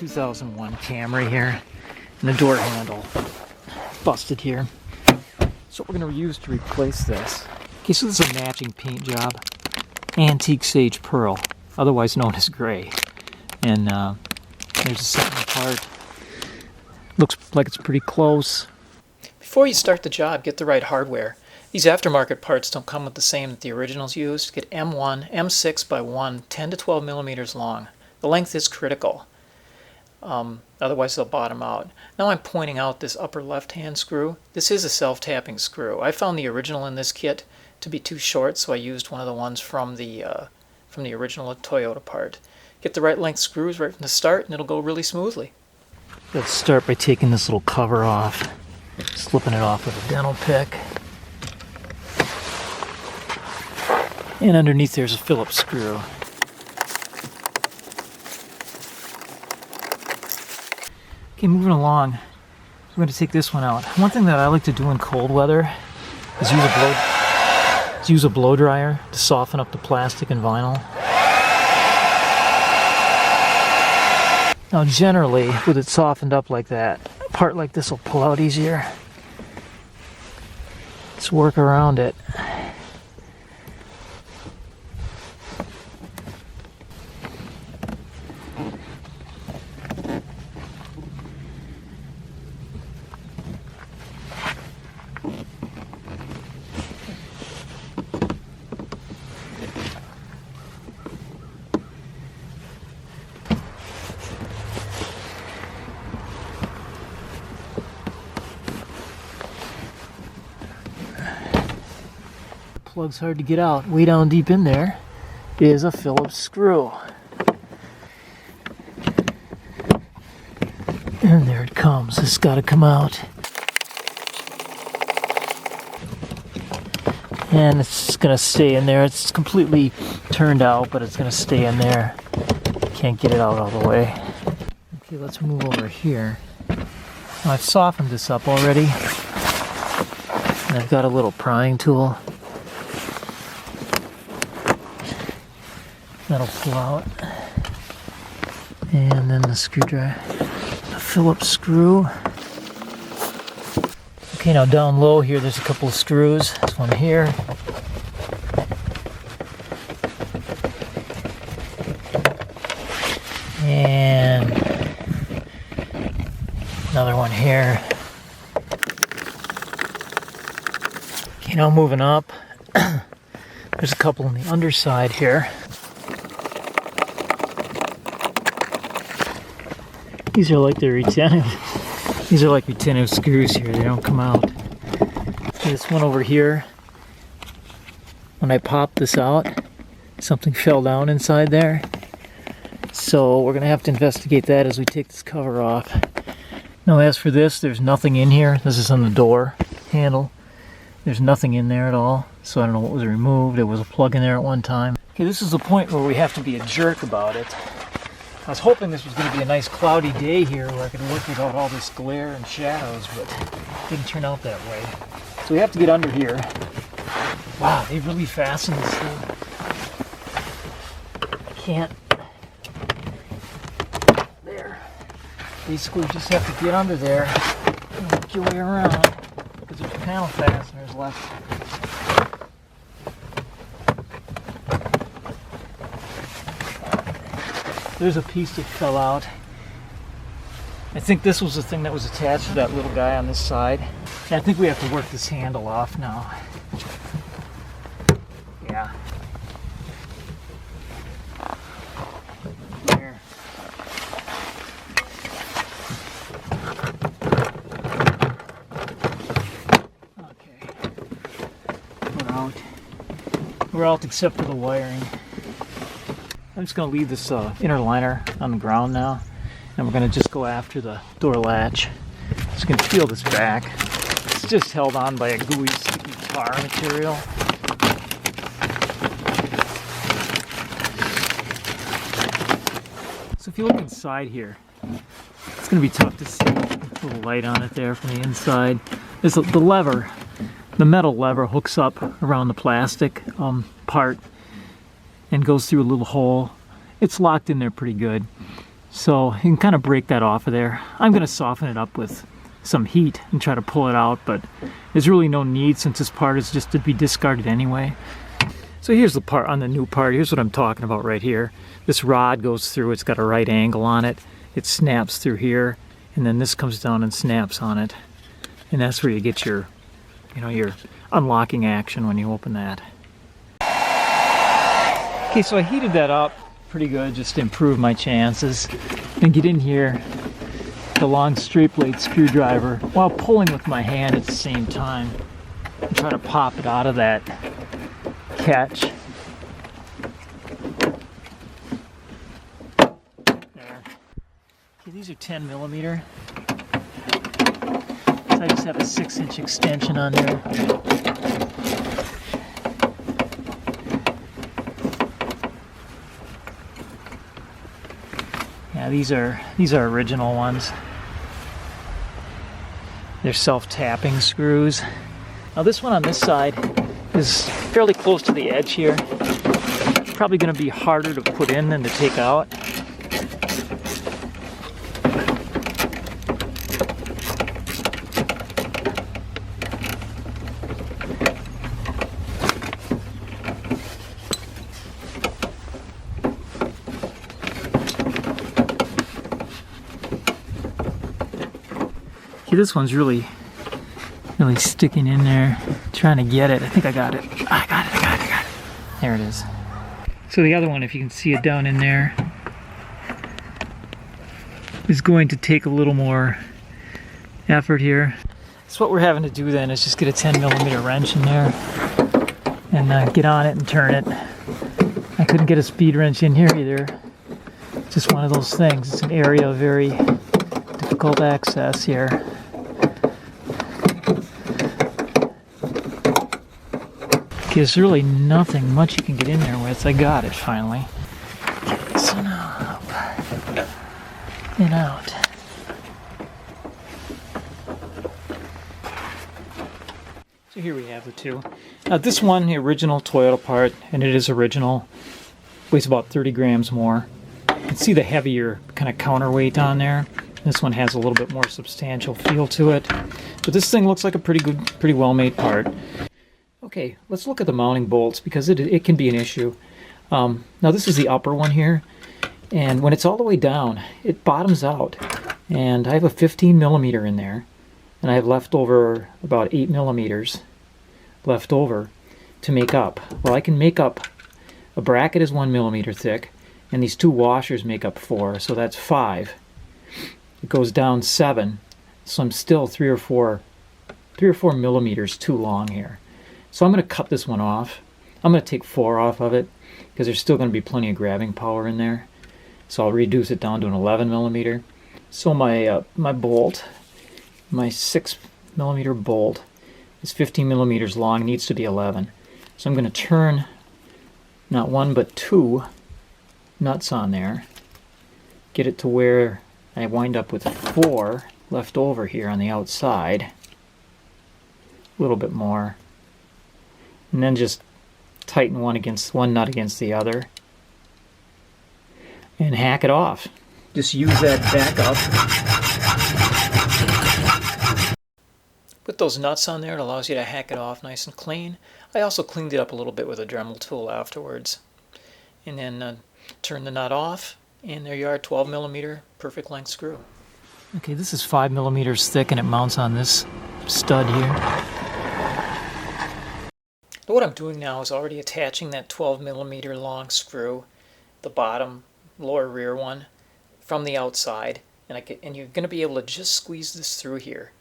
2001 Camry here, and the door handle busted here. So what we're going to use to replace this. Okay, so this is a matching paint job. Antique sage pearl, otherwise known as gray. And there's a Sentinel part. Looks like it's pretty close. Before you start the job, get the right hardware. These aftermarket parts don't come with the same that the originals used. Get M1, M6 by 1, 10 to 12 millimeters long. The length is critical. Otherwise they'll bottom out. Now I'm pointing out this upper left-hand screw. This is a self-tapping screw. I found the original in this kit to be too short, so I used one of the ones from the original Toyota part. Get the right length screws right from the start and it'll go really smoothly. Let's start by taking this little cover off, slipping it off with a dental pick. And underneath there's a Phillips screw. Okay, moving along, we're going to take this one out. One thing that I like to do in cold weather is use a blow dryer to soften up the plastic and vinyl. Now generally, with it softened up like that, a part like this will pull out easier. Let's work around it. Plug's hard to get out. Way down deep in there is a Phillips screw. And there it comes. It's got to come out. And it's going to stay in there. It's completely turned out, but it's going to stay in there. Can't get it out all the way. Okay, let's move over here. Now, I've softened this up already. And I've got a little prying tool. That'll pull out. And then the screwdriver. The Phillips screw. Okay, now down low here there's a couple of screws. This one here. And another one here. Okay, now moving up. There's a couple on the underside here. These are like the retentive. These are like retentive screws here. They don't come out. This one over here. When I popped this out, something fell down inside there. So we're gonna have to investigate that as we take this cover off. Now, as for this, there's nothing in here. This is on the door handle. There's nothing in there at all. So I don't know what was removed. There was a plug in there at one time. Okay, this is the point where we have to be a jerk about it. I was hoping this was going to be a nice cloudy day here where I could work without all this glare and shadows, but it didn't turn out that way. So we have to get under here. Wow, they really fasten this thing. I can't. There. Basically, you just have to get under there and work your way around because there's panel fasteners left. There's a piece that fell out. I think this was the thing that was attached to that little guy on this side. And I think we have to work this handle off now. Yeah. There. Okay. We're out. We're out except for the wiring. I'm just going to leave this inner liner on the ground now, and we're going to just go after the door latch. So you can feel this back. It's just held on by a gooey, sticky tar material. So if you look inside here, it's going to be tough to see. A little light on it there from the inside. There's the lever, the metal lever hooks up around the plastic part and goes through a little hole. It's locked in there pretty good. So you can kind of break that off of there. I'm going to soften it up with some heat and try to pull it out, but there's really no need since this part is just to be discarded anyway. So here's the part on the new part. Here's what I'm talking about right here. This rod goes through, it's got a right angle on it. It snaps through here, and then this comes down and snaps on it. And that's where you get your, your unlocking action when you open that. Okay, so I heated that up pretty good just to improve my chances. And get in here, the long straight blade screwdriver, while pulling with my hand at the same time. And try to pop it out of that catch. There. Okay, these are 10 millimeter. So I just have a 6-inch extension on there. Yeah, these are original ones. They're self-tapping screws. Now this one on this side is fairly close to the edge here. Probably going to be harder to put in than to take out. Okay, this one's really sticking in there, trying to get it. I think I got it. I got it. There it is. So the other one, if you can see it down in there, is going to take a little more effort here. So what we're having to do then is just get a 10 millimeter wrench in there and get on it and turn it. I couldn't get a speed wrench in here either. Just one of those things. It's an area of very difficult access here. Okay, there's really nothing much you can get in there with. I got it finally. Okay, so now up and out. So here we have the two. Now this one, the original Toyota part, and it is original, weighs about 30 grams more. You can see the heavier kind of counterweight on there. This one has a little bit more substantial feel to it. But this thing looks like a pretty well-made part. Okay, let's look at the mounting bolts because it can be an issue. Now this is the upper one here, and when it's all the way down, it bottoms out. And I have a 15 millimeter in there, and I have left over about 8 millimeters left over to make up. Well, I can make up, a bracket is 1 millimeter thick, and these two washers make up 4, so that's 5. It goes down 7, so I'm still 3 or 4 millimeters too long here. So I'm going to cut this one off. I'm going to take 4 off of it because there's still going to be plenty of grabbing power in there. So I'll reduce it down to an 11 millimeter. So my bolt, my 6 millimeter bolt is 15 millimeters long, needs to be 11. So I'm going to turn not 1 but 2 nuts on there, get it to where I wind up with 4 left over here on the outside, a little bit more. And then just tighten one nut against the other and hack it off. Just use that back up. Put those nuts on there. It allows you to hack it off nice and clean. I also cleaned it up a little bit with a Dremel tool afterwards. And then turn the nut off, and there you are, 12 millimeter perfect length screw. Okay, this is 5 millimeters thick and it mounts on this stud here. What I'm doing now is already attaching that 12 millimeter long screw, the bottom lower rear one, from the outside, and you're going to be able to just squeeze this through here,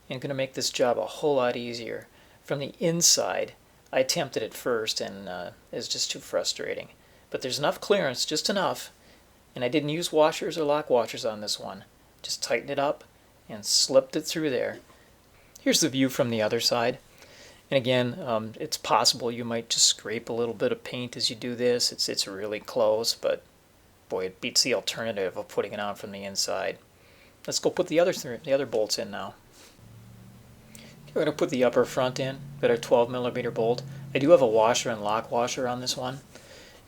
and going to make this job a whole lot easier. From the inside, I attempted it first, and it's just too frustrating. But there's enough clearance, just enough, and I didn't use washers or lock washers on this one. Just tightened it up and slipped it through there. Here's the view from the other side. And again, it's possible you might just scrape a little bit of paint as you do this. It's really close, but boy, it beats the alternative of putting it on from the inside. Let's go put the other bolts in now. We're going to put the upper front in, got our 12 millimeter bolt. I do have a washer and lock washer on this one,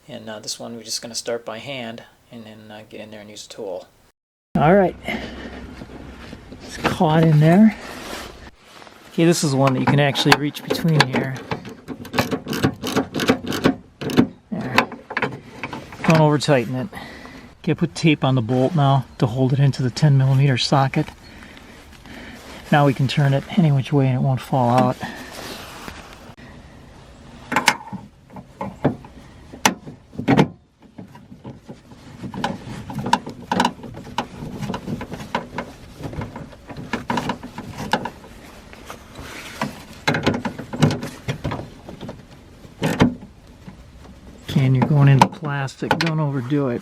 and this one we're just going to start by hand and then get in there and use a tool. All right, it's caught in there. Okay, this is one that you can actually reach between here. There. Don't over tighten it. Okay, put tape on the bolt now to hold it into the 10mm socket. Now we can turn it any which way and it won't fall out. And you're going into plastic, don't overdo it.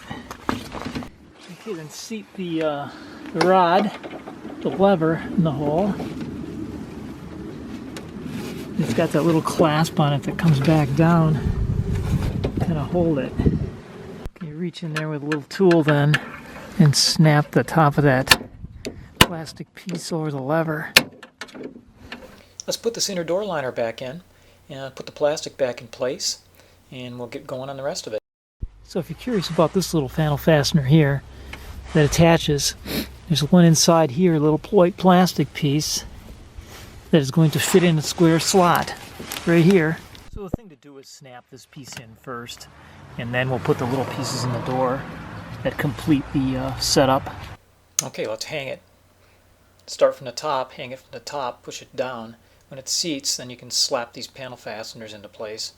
Okay, then seat the rod, the lever in the hole. It's got that little clasp on it that comes back down. Kind of hold it. You reach in there with a little tool then and snap the top of that plastic piece over the lever. Let's put this inner door liner back in and put the plastic back in place, and we'll get going on the rest of it. So if you're curious about this little panel fastener here that attaches, there's one inside here, a little white plastic piece that is going to fit in a square slot right here. So the thing to do is snap this piece in first, and then we'll put the little pieces in the door that complete the setup. Okay, let's hang it. Start from the top, hang it from the top, push it down. When it seats, then you can slap these panel fasteners into place.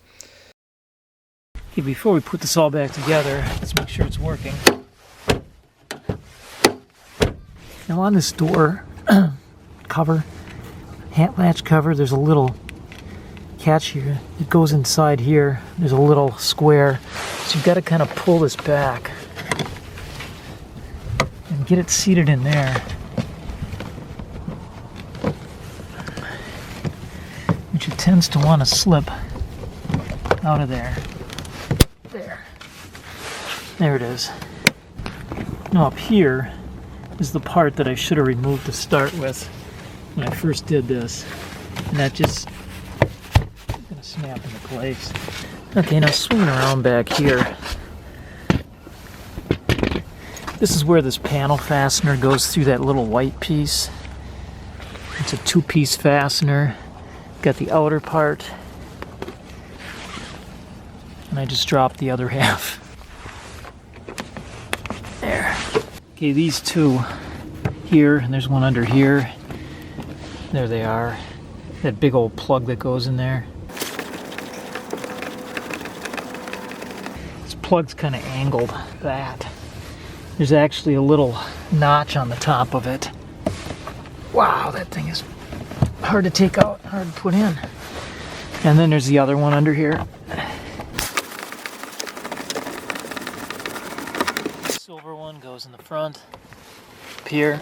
Okay, before we put this all back together, let's make sure it's working. Now on this door cover, latch cover, there's a little catch here. It goes inside here. There's a little square. So you've got to kind of pull this back and get it seated in there. Which it tends to want to slip out of there. There it is. Now up here is the part that I should have removed to start with when I first did this. And that just gonna snap into place. Okay, now swinging around back here. This is where this panel fastener goes through that little white piece. It's a 2-piece fastener. Got the outer part. And I just dropped the other half. There. Okay, these two here, and there's one under here. There they are. That big old plug that goes in there. This plug's kind of angled that. There's actually a little notch on the top of it. Wow, that thing is hard to take out, hard to put in. And then there's the other one under here. Silver one goes in the front, up here.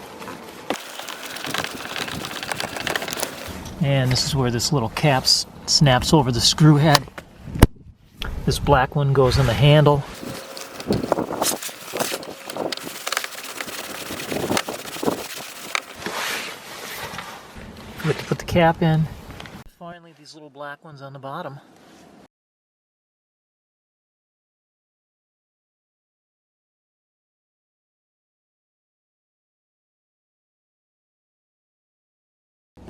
And this is where this little cap snaps over the screw head. This black one goes in the handle. We have to put the cap in. Finally, these little black ones on the bottom.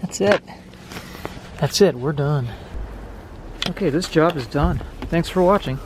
That's it. That's it. We're done. Okay, this job is done. Thanks for watching.